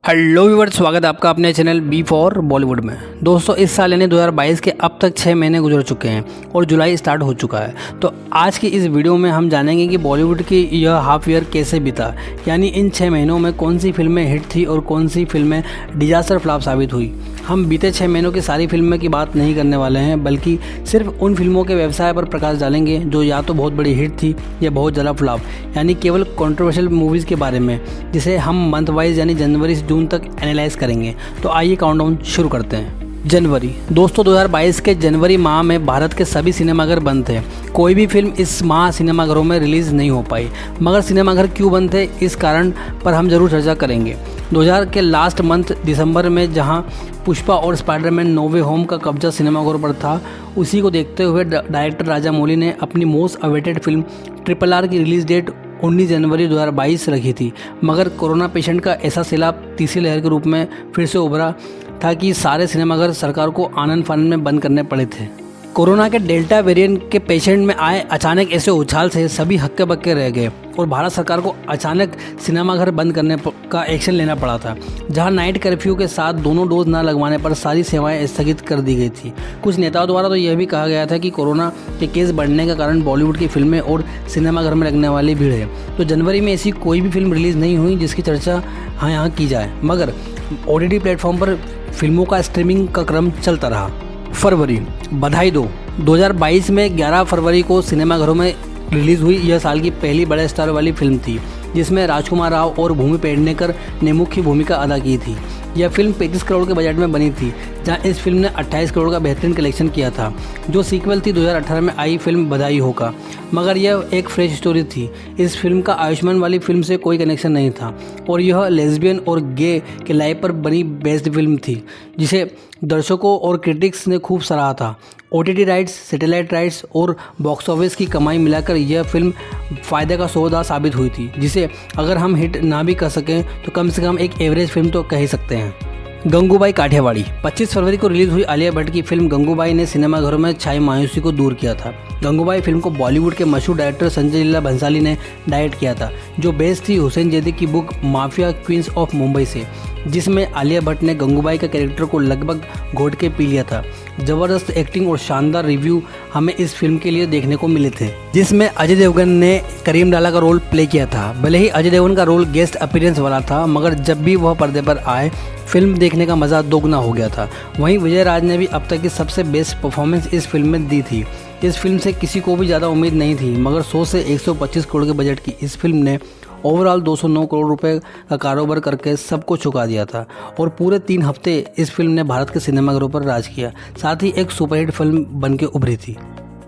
Hello viewers, स्वागत है आपका अपने चैनल बी फॉर बॉलीवुड में। दोस्तों, इस साल यानी 2022 के अब तक 6 महीने गुजर चुके हैं और जुलाई स्टार्ट हो चुका है। तो आज की इस वीडियो में हम जानेंगे कि बॉलीवुड की यह हाफ ईयर कैसे बीता, यानी इन 6 महीनों में कौन सी फिल्में हिट थी और कौन सी फिल्में डिजास्टर फ्लॉप साबित हुई। हम बीते 6 महीनों की सारी फिल्मों की बात नहीं करने वाले हैं, बल्कि सिर्फ उन फिल्मों के व्यवसाय पर प्रकाश डालेंगे जो या तो बहुत बड़ी हिट थी या बहुत ज़्यादा फ्लॉप, यानी केवल कंट्रोवर्शियल मूवीज़ के बारे में, जिसे हम मंथ वाइज यानी जनवरी से जून तक एनालाइज करेंगे। तो आइए काउंटडाउन शुरू करते हैं। जनवरी। दोस्तों, 2022 के जनवरी माह में भारत के सभी सिनेमाघर बंद थे। कोई भी फिल्म इस माह सिनेमाघरों में रिलीज़ नहीं हो पाई। मगर सिनेमाघर क्यों बंद थे, इस कारण पर हम जरूर चर्चा करेंगे। 2000 के लास्ट मंथ दिसंबर में जहां पुष्पा और स्पाइडरमैन नो वे होम का कब्जा सिनेमाघरों पर था, उसी को देखते हुए डायरेक्टर राजामौली ने अपनी मोस्ट अवेटेड फिल्म RRR की रिलीज़ डेट 19 जनवरी 2022 रखी थी। मगर कोरोना पेशेंट का ऐसा सैलाब तीसरी लहर के रूप में फिर से उभरा था कि सारे सिनेमाघर सरकार को आनन फानन में बंद करने पड़े थे। कोरोना के डेल्टा वेरिएंट के पेशेंट में आए अचानक ऐसे उछाल से सभी हक्के बक्के रह गए और भारत सरकार को अचानक सिनेमाघर बंद करने का एक्शन लेना पड़ा था। जहां नाइट कर्फ्यू के साथ दोनों डोज न लगवाने पर सारी सेवाएं स्थगित कर दी गई थी। कुछ नेताओं द्वारा तो यह भी कहा गया था कि कोरोना के केस बढ़ने के कारण बॉलीवुड की फिल्में और सिनेमाघर में लगने वाली भीड़ है। तो जनवरी में ऐसी कोई भी फिल्म रिलीज़ नहीं हुई जिसकी चर्चा यहाँ की जाए, मगर OTT प्लेटफॉर्म पर फिल्मों का स्ट्रीमिंग का क्रम चलता रहा। फरवरी। बधाई दो। 2022 में 11 फरवरी को सिनेमाघरों में रिलीज़ हुई यह साल की पहली बड़े स्टार वाली फिल्म थी, जिसमें राजकुमार राव और भूमि पेडनेकर ने मुख्य भूमिका अदा की थी। यह फिल्म 35 करोड़ के बजट में बनी थी, जहां इस फिल्म ने 28 करोड़ का बेहतरीन कलेक्शन किया था, जो सीक्वल थी 2018 में आई फिल्म बधाई हो का। मगर यह एक फ्रेश स्टोरी थी। इस फिल्म का आयुष्मान वाली फिल्म से कोई कनेक्शन नहीं था और यह लेस्बियन और गे के लाइफ पर बनी बेस्ड फिल्म थी, जिसे दर्शकों और क्रिटिक्स ने खूब सराहा था। OTT राइट्स, सैटेलाइट राइट्स और बॉक्स ऑफिस की कमाई मिलाकर यह फिल्म फ़ायदे का सौदा साबित हुई थी, जिसे अगर हम हिट ना भी कर सकें तो कम से कम एक एवरेज फिल्म तो कह ही सकते हैं। गंगूबाई काठियावाड़ी। 25 फरवरी को रिलीज़ हुई आलिया भट्ट की फिल्म गंगूबाई ने सिनेमाघरों में छाई मायूसी को दूर किया था। गंगूबाई फिल्म को बॉलीवुड के मशहूर डायरेक्टर संजय लीला भंसाली ने डायरेक्ट किया था, जो बेस्ड थी हुसैन जैदी की book mafia queens of Mumbai से, जिसमें आलिया भट्ट ने गंगूबाई का कैरेक्टर को लगभग घोट के पी लिया था। जबरदस्त एक्टिंग और शानदार रिव्यू हमें इस फिल्म के लिए देखने को मिले थे, जिसमें अजय देवगन ने करीम डाला का रोल प्ले किया था। भले ही अजय देवगन का रोल गेस्ट अपीयरेंस वाला था, मगर जब भी वह पर्दे पर आए फिल्म देखने का मज़ा दोगुना हो गया था। वहीं विजय राज ने भी अब तक की सबसे बेस्ट परफॉर्मेंस इस फिल्म में दी थी। इस फिल्म से किसी को भी ज़्यादा उम्मीद नहीं थी, मगर 100 से 125 करोड़ के बजट की इस फिल्म ने ओवरऑल 209 करोड़ रुपए का कारोबार करके सबको चुका दिया था और पूरे 3 हफ्ते इस फिल्म ने भारत के सिनेमाघरों पर राज किया, साथ ही एक सुपरहिट फिल्म बन के उभरी थी।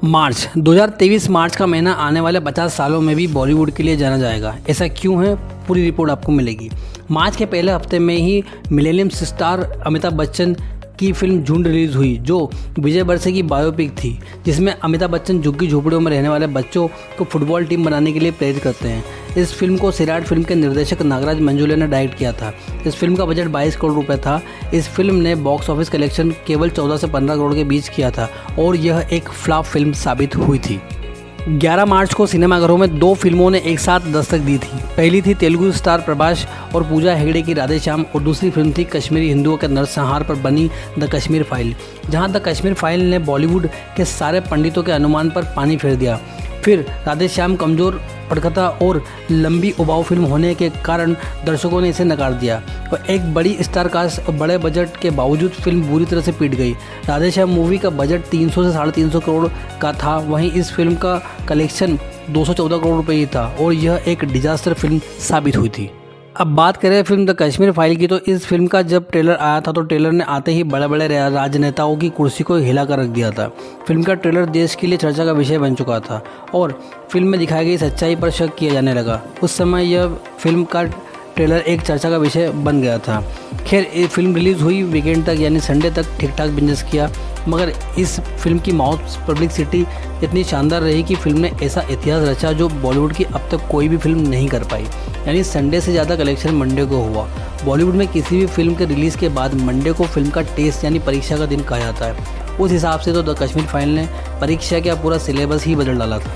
मार्च। 2023 मार्च का महीना आने वाले 50 सालों में भी बॉलीवुड के लिए जाना जाएगा। ऐसा क्यों है, पूरी रिपोर्ट आपको मिलेगी। मार्च के पहले हफ्ते में ही मिलेनियम स्टार अमिताभ बच्चन की फिल्म झुंड रिलीज़ हुई, जो विजय बरसे की बायोपिक थी, जिसमें अमिताभ बच्चन झुग्गी झोपड़ियों में रहने वाले बच्चों को फुटबॉल टीम बनाने के लिए प्रेरित करते हैं। इस फिल्म को सैराट फिल्म के निर्देशक नागराज मंजुले ने डायरेक्ट किया था। इस फिल्म का बजट 22 करोड़ रुपए था। इस फिल्म ने बॉक्स ऑफिस कलेक्शन केवल 14 से 15 करोड़ के बीच किया था और यह एक फ्लॉप फिल्म साबित हुई थी। 11 मार्च को सिनेमाघरों में 2 फिल्मों ने एक साथ दस्तक दी थी। पहली थी तेलुगु स्टार प्रभास और पूजा हेगड़े की राधेश्याम और दूसरी फिल्म थी कश्मीरी हिंदुओं के नरसंहार पर बनी द कश्मीर फाइल, जहां द कश्मीर फाइल ने बॉलीवुड के सारे पंडितों के अनुमान पर पानी फेर दिया। फिर राधेश्याम कमज़ोर पटकथा और लंबी उबाऊ फिल्म होने के कारण दर्शकों ने इसे नकार दिया और एक बड़ी स्टार कास्ट और बड़े बजट के बावजूद फिल्म बुरी तरह से पीट गई। राधेश्याम मूवी का बजट 300 से 350 करोड़ का था, वहीं इस फिल्म का कलेक्शन 214 करोड़ रुपए ही था और यह एक डिजास्टर फिल्म साबित हुई थी। अब बात करें फिल्म द कश्मीर फाइल की, तो इस फिल्म का जब ट्रेलर आया था तो ट्रेलर ने आते ही बड़े बड़े राजनेताओं की कुर्सी को हिला कर रख दिया था। फिल्म का ट्रेलर देश के लिए चर्चा का विषय बन चुका था और फिल्म में दिखाई गई सच्चाई पर शक किया जाने लगा। उस समय यह फिल्म का ट्रेलर एक चर्चा का विषय बन गया था। खैर, ये फिल्म रिलीज़ हुई वीकेंड तक यानी संडे तक ठीक ठाक बिजनेस किया, मगर इस फिल्म की माउथ पब्लिसिटी इतनी शानदार रही कि फिल्म ने ऐसा इतिहास रचा जो बॉलीवुड की अब तक कोई भी फिल्म नहीं कर पाई। यानी संडे से ज़्यादा कलेक्शन मंडे को हुआ। बॉलीवुड में किसी भी फिल्म के रिलीज़ के बाद मंडे को फिल्म का टेस्ट यानी परीक्षा का दिन कहा जाता है। उस हिसाब से तो द कश्मीर फाइल ने परीक्षा का पूरा सिलेबस ही बदल डाला था।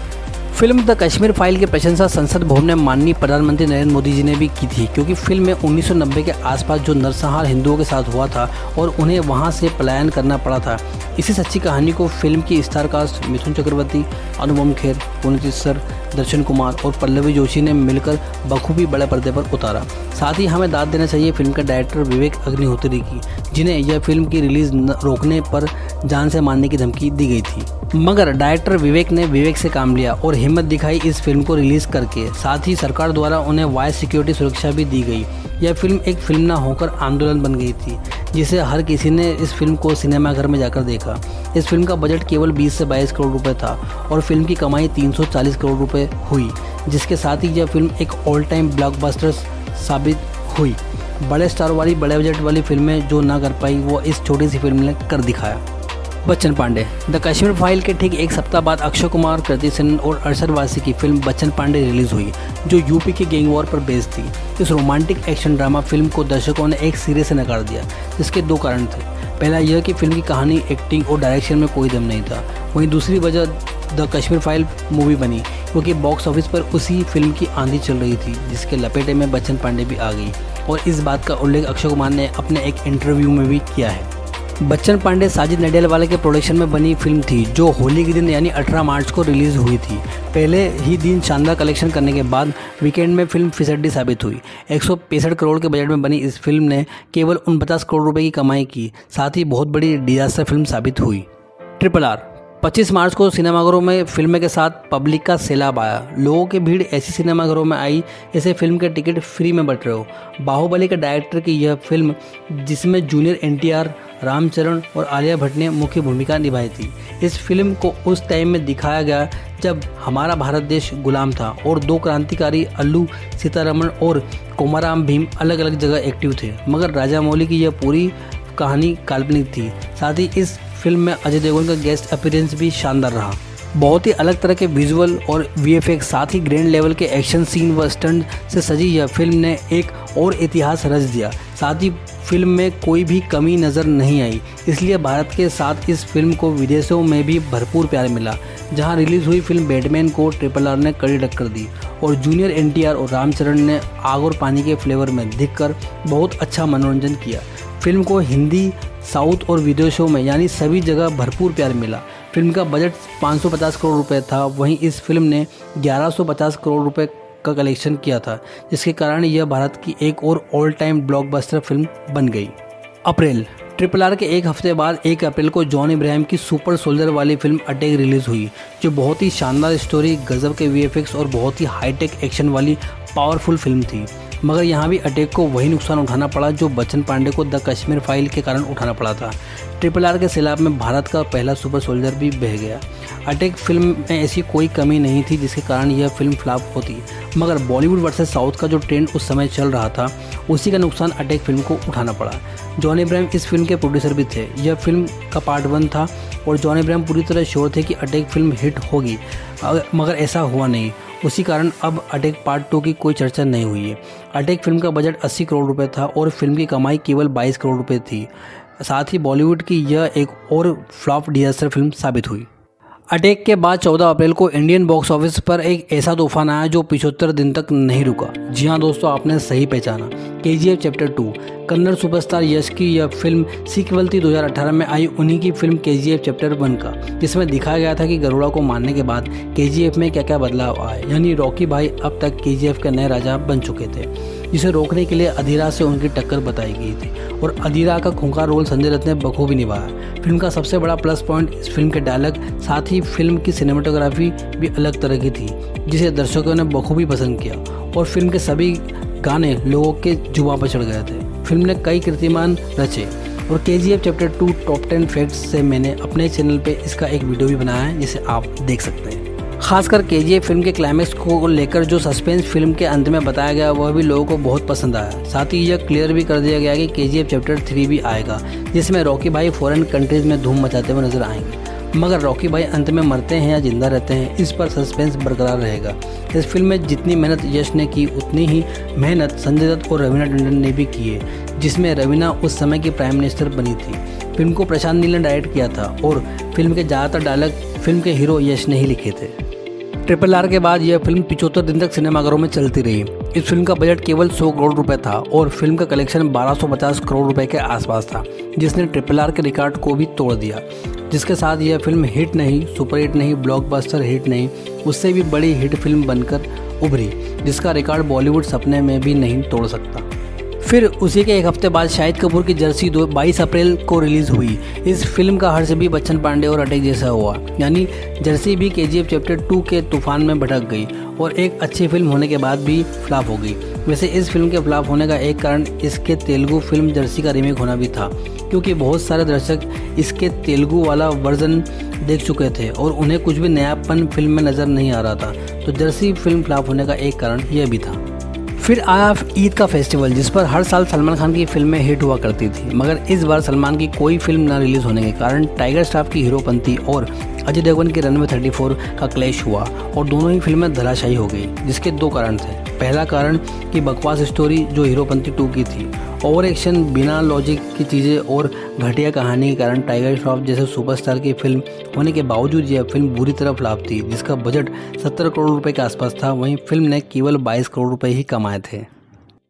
फिल्म द कश्मीर फाइल की प्रशंसा संसद भवन में माननीय प्रधानमंत्री नरेंद्र मोदी जी ने भी की थी, क्योंकि फिल्म में 1990 के आसपास जो नरसंहार हिंदुओं के साथ हुआ था और उन्हें वहां से पलायन करना पड़ा था, इसी सच्ची कहानी को फिल्म की star cast Mithun Chakraborty, Anupam Kher, Puneet sir, दर्शन कुमार और पल्लवी जोशी ने मिलकर बखूबी बड़े पर्दे पर उतारा। साथ ही हमें दाद देना चाहिए फिल्म के डायरेक्टर विवेक अग्निहोत्री की, जिन्हें यह फिल्म की रिलीज रोकने पर जान से मारने की धमकी दी गई थी, मगर डायरेक्टर विवेक ने विवेक से काम लिया और हिम्मत दिखाई इस फिल्म को रिलीज करके। साथ ही सरकार द्वारा उन्हें वाइड सिक्योरिटी सुरक्षा भी दी गई। यह फिल्म एक फिल्म न होकर आंदोलन बन गई थी, जिसे हर किसी ने इस फिल्म को सिनेमाघर में जाकर देखा। इस फिल्म का बजट केवल 20 से 22 करोड़ रुपए था और फिल्म की कमाई 340 करोड़ रुपए हुई, जिसके साथ ही यह फिल्म एक ऑल टाइम ब्लॉकबस्टर साबित हुई। बड़े स्टार वाली बड़े बजट वाली फिल्में जो ना कर पाई, वो इस छोटी सी फिल्म ने कर दिखाया। बच्चन पांडे। द कश्मीर फाइल के ठीक एक सप्ताह बाद अक्षय कुमार, कृति सेनन और अरशद वारसी की फिल्म बच्चन पांडे रिलीज हुई, जो यूपी के गैंग वॉर पर बेस्ड थी। इस रोमांटिक एक्शन ड्रामा फिल्म को दर्शकों ने एक सिरे से नकार दिया, जिसके दो कारण थे। पहला यह कि फिल्म की कहानी, एक्टिंग और डायरेक्शन में कोई दम नहीं था। वहीं दूसरी वजह द कश्मीर फाइल मूवी बनी, क्योंकि बॉक्स ऑफिस पर उसी फिल्म की आंधी चल रही थी, जिसके लपेटे में बच्चन पांडे भी आ गई। और इस बात का उल्लेख अक्षय कुमार ने अपने एक इंटरव्यू में भी किया है। बच्चन पांडे साजिद नडियालवाला के प्रोडक्शन में बनी फिल्म थी, जो होली के दिन यानी 18 मार्च को रिलीज हुई थी। पहले ही दिन शानदार कलेक्शन करने के बाद वीकेंड में फिल्म फिसड्डी साबित हुई। 165 करोड़ के बजट में बनी इस फिल्म ने केवल 49 करोड़ रुपए की कमाई की, साथ ही बहुत बड़ी डिजास्टर फिल्म साबित हुई। RRR 25 मार्च को सिनेमाघरों में फिल्म के साथ पब्लिक का सैलाब आया। लोगों की भीड़ ऐसी सिनेमाघरों में आई जैसे फिल्म के टिकट फ्री में बट रहे हो। बाहुबली के डायरेक्टर की यह फिल्म, जिसमें जूनियर NTR, रामचरण और आलिया भट्ट ने मुख्य भूमिका निभाई थी। इस फिल्म को उस टाइम में दिखाया गया जब हमारा भारत देश गुलाम था और दो क्रांतिकारी अल्लू सीतारमण और कोमाराम भीम अलग अलग जगह एक्टिव थे, मगर राजामौली की यह पूरी कहानी काल्पनिक थी। साथ ही इस फिल्म में अजय देवगन का गेस्ट अपीयरेंस भी शानदार रहा। बहुत ही अलग तरह के विजुअल और VFX, साथ ही ग्रैंड लेवल के एक्शन सीन व स्टंट से सजी यह फिल्म ने एक और इतिहास रच दिया। साथ ही फिल्म में कोई भी कमी नज़र नहीं आई, इसलिए भारत के साथ इस फिल्म को विदेशों में भी भरपूर प्यार मिला। जहां रिलीज हुई फिल्म बैटमैन को RRR ने कड़ी टक्कर दी और जूनियर NTR और रामचरण ने आग और पानी के फ्लेवर में दिखकर बहुत अच्छा मनोरंजन किया। फिल्म को हिंदी, साउथ और विदेशों में यानी सभी जगह भरपूर प्यार मिला। फिल्म का बजट 550 करोड़ रुपए था, वहीं इस फिल्म ने 1150 करोड़ रुपए का कलेक्शन किया था, जिसके कारण यह भारत की एक और ऑल टाइम ब्लॉकबस्टर फिल्म बन गई। अप्रैल RRR के एक हफ्ते बाद 1 अप्रैल को जॉन इब्राहिम की सुपर सोल्जर वाली फिल्म अटैक रिलीज हुई, जो बहुत ही शानदार स्टोरी, गजब के VFX और बहुत ही हाईटेक एक्शन वाली पावरफुल फिल्म थी। मगर यहाँ भी अटैक को वही नुकसान उठाना पड़ा जो बच्चन पांडे को द कश्मीर फाइल के कारण उठाना पड़ा था। RRR के सैलाब में भारत का पहला सुपर सोल्जर भी बह गया। अटैक फिल्म में ऐसी कोई कमी नहीं थी जिसके कारण यह फिल्म फ्लॉप होती, मगर बॉलीवुड वर्सेस साउथ का जो ट्रेंड उस समय चल रहा था, उसी का नुकसान अटैक फिल्म को उठाना पड़ा। जॉन इब्राहिम इस फिल्म के प्रोड्यूसर भी थे। यह फिल्म का पार्ट 1 था और जॉन इब्राहिम पूरी तरह श्योर थे कि अटैक फिल्म हिट होगी, मगर ऐसा हुआ नहीं। उसी कारण अब अटैक पार्ट 2 की कोई चर्चा नहीं हुई है। अटैक फिल्म का बजट 80 करोड़ रुपए था और फिल्म की कमाई केवल 22 करोड़ रुपए थी। साथ ही बॉलीवुड की यह एक और फ्लॉप डिजास्टर फिल्म साबित हुई। अटैक के बाद 14 अप्रैल को इंडियन बॉक्स ऑफिस पर एक ऐसा तूफान आया जो 75 दिन तक नहीं रुका। जी हाँ दोस्तों, आपने सही पहचाना। KGF चैप्टर 2 कन्नड़ सुपरस्टार यश की यह फिल्म सीक्वल थी 2018 में आई उन्हीं की फिल्म KGF चैप्टर 1 का, जिसमें दिखाया गया था कि गरुड़ा को मारने के बाद KGF में क्या क्या बदलाव आए। यानी रॉकी भाई अब तक KGF के नए राजा बन चुके थे, जिसे रोकने के लिए अधीरा से उनकी टक्कर बताई गई थी और अधीरा का खूंखार रोल संजय दत्त ने बखूबी निभाया। फिल्म का सबसे बड़ा प्लस पॉइंट इस फिल्म के डायलॉग, साथ ही फिल्म की सिनेमाटोग्राफी भी अलग तरह की थी, जिसे दर्शकों ने बखूबी पसंद किया और फिल्म के सभी गाने लोगों के जुबान पर चढ़ गए थे। फिल्म ने कई कीर्तिमान रचे और KGF चैप्टर 2 टॉप 10 फैक्ट्स से मैंने अपने चैनल पे इसका एक वीडियो भी बनाया है, जिसे आप देख सकते हैं। खासकर KGF फिल्म के क्लाइमैक्स को लेकर जो सस्पेंस फिल्म के अंत में बताया गया, वह भी लोगों को बहुत पसंद आया। साथ ही यह क्लियर भी कर दिया गया कि KGF चैप्टर 3 भी आएगा, जिसमें रॉकी भाई फॉरेन कंट्रीज में धूम मचाते हुए नजर आएंगे। मगर रॉकी भाई अंत में मरते हैं या जिंदा रहते हैं, इस पर सस्पेंस बरकरार रहेगा। इस फिल्म में जितनी मेहनत यश ने की, उतनी ही मेहनत संजय दत्त और रवीना टंडन ने भी की है, जिसमें रवीना उस समय की प्राइम मिनिस्टर बनी थी। फिल्म को प्रशांत नील ने डायरेक्ट किया था और फिल्म के ज़्यादातर डायलॉग फिल्म के हीरो यश ने ही लिखे थे। ट्रिपल आर के बाद यह फिल्म 75 दिन तक सिनेमाघरों में चलती रही। इस फिल्म का बजट केवल 100 करोड़ रुपए था और फिल्म का कलेक्शन 1250 करोड़ रुपए के आसपास था, जिसने ट्रिपल आर के रिकॉर्ड को भी तोड़ दिया। जिसके साथ यह फिल्म हिट नहीं, सुपर हिट नहीं, ब्लॉकबस्टर हिट नहीं, उससे भी बड़ी हिट फिल्म बनकर उभरी, जिसका रिकॉर्ड बॉलीवुड सपने में भी नहीं तोड़ सकता। फिर उसी के एक हफ्ते बाद शाहिद कपूर की जर्सी 22 अप्रैल को रिलीज़ हुई। इस फिल्म का हर्ष भी बच्चन पांडे और अटैक जैसा हुआ, यानी जर्सी भी KGF चैप्टर 2 के तूफान में भटक गई और एक अच्छी फिल्म होने के बाद भी फ्लॉप हो गई। वैसे इस फिल्म के फ्लॉप होने का एक कारण इसके तेलुगु फिल्म जर्सी का रीमेक होना भी था, क्योंकि बहुत सारे दर्शक इसके तेलुगु वाला वर्जन देख चुके थे और उन्हें कुछ भी नयापन फिल्म में नज़र नहीं आ रहा था। तो जर्सी फिल्म फ्लॉप होने का एक कारण यह भी था। फिर आया ईद का फेस्टिवल, जिस पर हर साल सलमान खान की फिल्में हिट हुआ करती थी, मगर इस बार सलमान की कोई फिल्म न रिलीज़ होने के कारण टाइगर श्रॉफ की हीरोपंती और अजय देवगन की रनवे 34 का क्लैश हुआ और दोनों ही फिल्में धराशायी हो गई, जिसके दो कारण थे। पहला कारण कि बकवास स्टोरी जो हीरोपंती 2 की थी, ओवर एक्शन, बिना लॉजिक की चीज़ें और घटिया कहानी के कारण टाइगर श्रॉफ जैसे सुपरस्टार की फिल्म होने के बावजूद यह फिल्म बुरी तरह फ्लॉप थी, जिसका बजट 70 करोड़ रुपए के आसपास था। वहीं फिल्म ने केवल 22 करोड़ रुपए ही कमाए थे।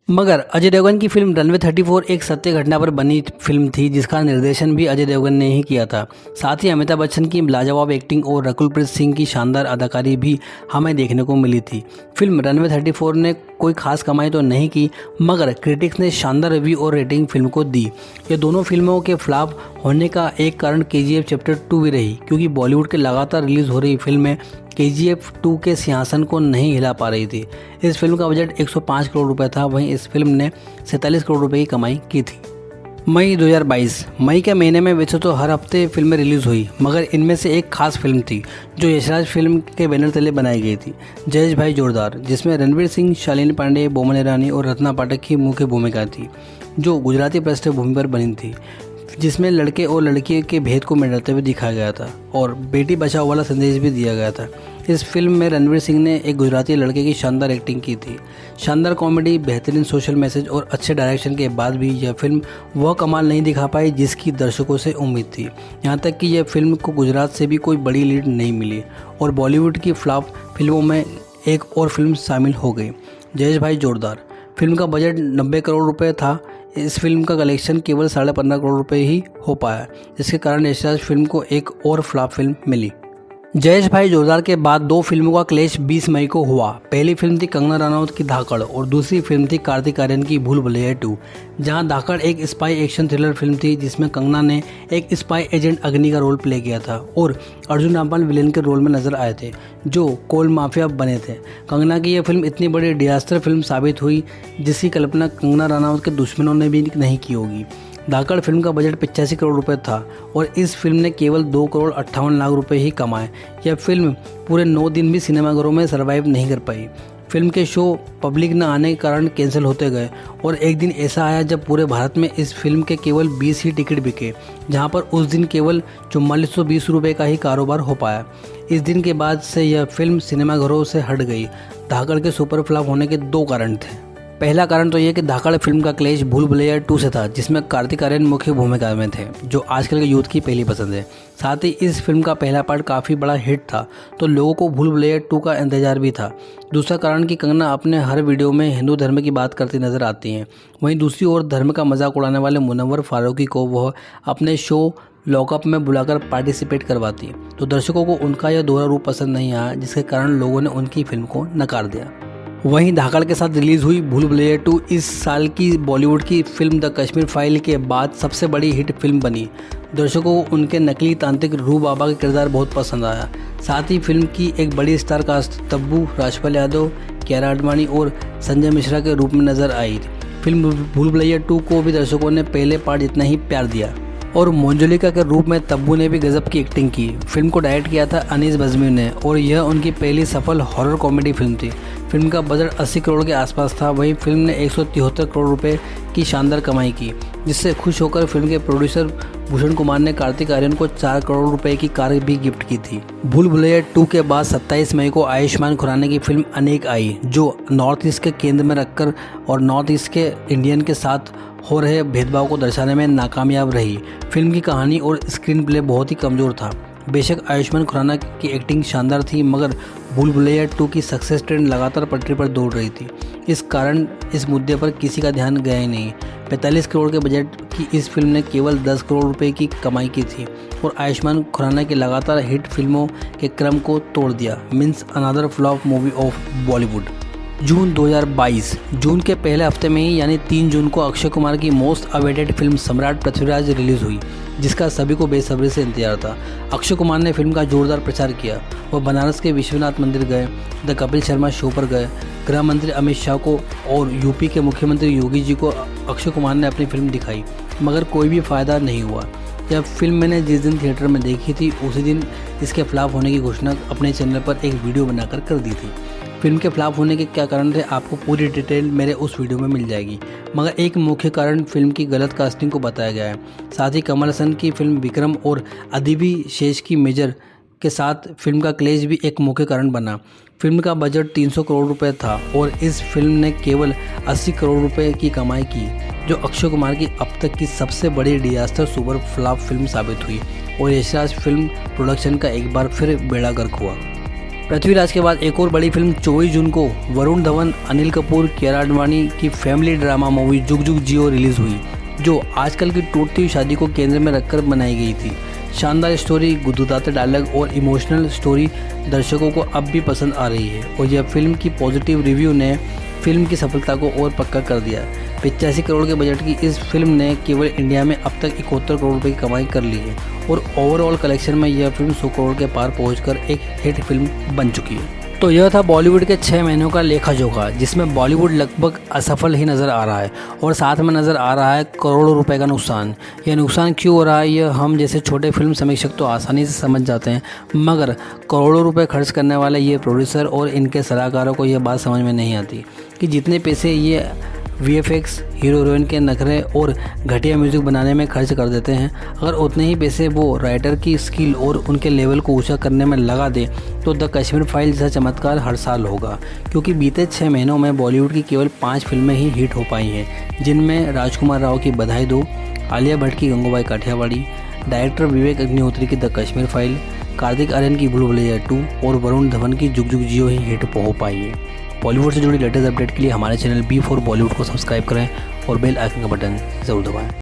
मगर अजय देवगन की फिल्म रनवे 34 एक सत्य घटना पर बनी फिल्म थी, जिसका निर्देशन भी अजय देवगन ने ही किया था। साथ ही अमिताभ बच्चन की लाजवाब एक्टिंग और रकुलप्रीत सिंह की शानदार अदाकारी भी हमें देखने को मिली थी। फिल्म रनवे 34 ने कोई खास कमाई तो नहीं की, मगर क्रिटिक्स ने शानदार रिव्यू और रेटिंग फिल्म को दी। ये दोनों फिल्मों के फ्लॉप होने का एक कारण KGF चैप्टर 2 भी रही, क्योंकि बॉलीवुड के लगातार रिलीज़ हो रही फिल्में KGF 2 के सिंहासन को नहीं हिला पा रही थी। इस फिल्म का बजट 105 करोड़ रुपए था। वहीं इस फिल्म ने 47 करोड़ रुपए की कमाई की थी। मई 2022, मई के महीने में वैसे तो हर हफ्ते फिल्में रिलीज़ हुई, मगर इनमें से एक खास फिल्म थी जो यशराज फिल्म के बैनर तले बनाई गई थी, जयेश भाई जोरदार, जिसमें रणवीर सिंह, शालिनी पांडे, बोमन ईरानी और रत्ना पाठक की मुख्य भूमिका थी, जो गुजराती पृष्ठभूमि पर बनी थी, जिसमें लड़के और लड़की के भेद को मिटाते हुए दिखाया गया था और बेटी बचाओ वाला संदेश भी दिया गया था। इस फिल्म में रणवीर सिंह ने एक गुजराती लड़के की शानदार एक्टिंग की थी। शानदार कॉमेडी, बेहतरीन सोशल मैसेज और अच्छे डायरेक्शन के बाद भी यह फिल्म वह कमाल नहीं दिखा पाई जिसकी दर्शकों से उम्मीद थी। यहाँ तक कि यह फिल्म को गुजरात से भी कोई बड़ी लीड नहीं मिली और बॉलीवुड की फ्लॉप फिल्मों में एक और फिल्म शामिल हो गई, जयेश भाई जोरदार। फिल्म का बजट 90 करोड़ रुपए था। इस फिल्म का कलेक्शन केवल 15.5 करोड़ रुपए ही हो पाया, जिसके कारण यशराज फिल्म को एक और फ्लॉप फिल्म मिली। जयेश भाई जोरदार के बाद दो फिल्मों का क्लैश 20 मई को हुआ। पहली फिल्म थी कंगना रनौत की धाकड़ और दूसरी फिल्म थी कार्तिक आर्यन की भूल भुलैया 2। जहां धाकड़ एक स्पाई एक्शन थ्रिलर फिल्म थी, जिसमें कंगना ने एक स्पाई एजेंट अग्नि का रोल प्ले किया था और अर्जुन रामपाल विलेन के रोल में नजर आए थे, जो कोल माफिया बने थे। कंगना की यह फिल्म इतनी बड़ी डिजास्टर फिल्म साबित हुई, जिसकी कल्पना कंगना रनौत के दुश्मनों ने भी नहीं की होगी। धाकड़ फिल्म का बजट 85 करोड़ रुपए था और इस फिल्म ने केवल 2 करोड़ 58 लाख रुपए ही कमाए। यह फिल्म पूरे 9 दिन भी सिनेमाघरों में सर्वाइव नहीं कर पाई। फिल्म के शो पब्लिक न आने के कारण कैंसिल होते गए और एक दिन ऐसा आया जब पूरे भारत में इस फिल्म के केवल 20 ही टिकट बिके, जहां पर उस दिन केवल 4420 रुपये का ही कारोबार हो पाया। इस दिन के बाद से यह फिल्म सिनेमाघरों से हट गई। धाकड़ के सुपर फ्लॉप होने के दो कारण थे। पहला कारण तो यह कि धाकड़ फिल्म का क्लैश भूल भुलैया 2 से था, जिसमें कार्तिक आर्यन मुख्य भूमिका में थे, जो आजकल के यूथ की पहली पसंद है। साथ ही इस फिल्म का पहला पार्ट काफ़ी बड़ा हिट था, तो लोगों को भूल भुलैया 2 का इंतजार भी था। दूसरा कारण कि कंगना अपने हर वीडियो में हिंदू धर्म की बात करती नजर आती हैं। वहीं दूसरी ओर धर्म का मजाक उड़ाने वाले मुनव्वर फारूकी को वह अपने शो लॉकअप में बुलाकर पार्टिसिपेट करवाती, तो दर्शकों को उनका यह दोहरा रूप पसंद नहीं आया, जिसके कारण लोगों ने उनकी फिल्म को नकार दिया। वहीं धाकड़ के साथ रिलीज़ हुई भूल भुलैया 2 इस साल की बॉलीवुड की फिल्म द कश्मीर फाइल के बाद सबसे बड़ी हिट फिल्म बनी। दर्शकों को उनके नकली तांत्रिक रूप बाबा का किरदार बहुत पसंद आया। साथ ही फिल्म की एक बड़ी स्टार कास्ट तब्बू, राजपाल यादव, कियारा आडवाणी और संजय मिश्रा के रूप में नजर आई। फिल्म भूल भुलैया 2 को भी दर्शकों ने पहले पार्ट जितना ही प्यार दिया और मोंजुलिका के रूप में तब्बू ने भी गजब की एक्टिंग की। फिल्म को डायरेक्ट किया था अनीस बज़मी ने और यह उनकी पहली सफल हॉरर कॉमेडी फिल्म थी। फिल्म का बजट 80 करोड़ के आसपास था। वहीं फिल्म ने 173 करोड़ रुपए की शानदार कमाई की, जिससे खुश होकर फिल्म के प्रोड्यूसर भूषण कुमार ने कार्तिक आर्यन को 4 करोड़ रुपए की कार भी गिफ्ट की थी। भूल भुलैया 2 के बाद 27 मई को आयुष्मान खुराना की फिल्म अनेक आई, जो नॉर्थ ईस्ट के केंद्र में रखकर और नॉर्थ ईस्ट के इंडियन के साथ हो रहे भेदभाव को दर्शाने में नाकामयाब रही। फिल्म की कहानी और स्क्रीन प्ले बहुत ही कमज़ोर था। बेशक आयुष्मान खुराना की एक्टिंग शानदार थी, मगर भूल भुलैया 2 की सक्सेस ट्रेंड लगातार पटरी पर दौड़ रही थी। इस कारण इस मुद्दे पर किसी का ध्यान गया ही नहीं। 45 करोड़ के बजट की इस फिल्म ने केवल 10 करोड़ रुपए की कमाई की थी और आयुष्मान खुराना की लगातार हिट फिल्मों के क्रम को तोड़ दिया। Means another flop movie of Bollywood. जून 2022 जून के पहले हफ्ते में ही यानी 3 जून को अक्षय कुमार की मोस्ट अवेटेड फिल्म सम्राट पृथ्वीराज रिलीज हुई, जिसका सभी को बेसब्री से इंतजार था। अक्षय कुमार ने फिल्म का जोरदार प्रचार किया। वह बनारस के विश्वनाथ मंदिर गए, द कपिल शर्मा शो पर गए। गृह मंत्री अमित शाह को और यूपी के मुख्यमंत्री योगी जी को अक्षय कुमार ने अपनी फिल्म दिखाई, मगर कोई भी फ़ायदा नहीं हुआ। यह फिल्म मैंने जिस दिन थिएटर में देखी थी उसी दिन इसके फ्लॉप होने की घोषणा अपने चैनल पर एक वीडियो बनाकर कर दी थी। फिल्म के फ्लॉप होने के क्या कारण थे आपको पूरी डिटेल मेरे उस वीडियो में मिल जाएगी, मगर एक मुख्य कारण फिल्म की गलत कास्टिंग को बताया गया है। साथ ही कमल हसन की फिल्म विक्रम और अदिति शेष की मेजर के साथ फिल्म का क्लेश भी एक मुख्य कारण बना। फिल्म का बजट 300 करोड़ रुपए था और इस फिल्म ने केवल 80 करोड़ रुपए की कमाई की, जो अक्षय कुमार की अब तक की सबसे बड़ी डिजास्टर सुपर फ्लॉप फिल्म साबित हुई और यशराज फिल्म प्रोडक्शन का एक बार फिर बेड़ा गर्क हुआ। पृथ्वीराज के बाद एक और बड़ी फिल्म 24 जून को वरुण धवन, अनिल कपूर, कियारा आडवाणी की फैमिली ड्रामा मूवी जुग जुग जियो रिलीज हुई, जो आजकल की टूटती हुई शादी को केंद्र में रखकर बनाई गई थी। शानदार स्टोरी, गुदगुदाते डायलॉग और इमोशनल स्टोरी दर्शकों को अब भी पसंद आ रही है और यह फिल्म की पॉजिटिव रिव्यू ने फिल्म की सफलता को और पक्का कर दिया। 85 करोड़ के बजट की इस फिल्म ने केवल इंडिया में अब तक 71 करोड़ रुपए की कमाई कर ली है और ओवरऑल कलेक्शन में यह फिल्म 100 करोड़ के पार पहुंचकर एक हिट फिल्म बन चुकी है। तो यह था बॉलीवुड के 6 महीनों का लेखा जोखा, जिसमें बॉलीवुड लगभग असफल ही नज़र आ रहा है और साथ में नज़र आ रहा है करोड़ों रुपए का नुकसान। यह नुकसान क्यों हो रहा है यह हम जैसे छोटे फिल्म समीक्षक तो आसानी से समझ जाते हैं, मगर करोड़ों रुपए खर्च करने वाले ये प्रोड्यूसर और इनके सलाहकारों को यह बात समझ में नहीं आती कि जितने पैसे ये VFX, हीरो हीरोइन के नखरे और घटिया म्यूज़िक बनाने में खर्च कर देते हैं, अगर उतने ही पैसे वो राइटर की स्किल और उनके लेवल को ऊंचा करने में लगा दे तो द कश्मीर फाइल जैसा चमत्कार हर साल होगा। क्योंकि बीते 6 महीनों में बॉलीवुड की केवल 5 फिल्में ही हिट हो पाई हैं, जिनमें राजकुमार राव की बधाई दो, आलिया भट्ट की गंगूबाई काठियावाड़ी, डायरेक्टर विवेक अग्निहोत्री की द कश्मीर फाइल, कार्तिक आर्यन की भूल भुलैया 2 और वरुण धवन की जुग जुग जियो ही हिट हो पाई है। बॉलीवुड से जुड़ी लेटेस्ट अपडेट के लिए हमारे चैनल B4 बॉलीवुड को सब्सक्राइब करें और बेल आइकन का बटन ज़रूर दबाएं।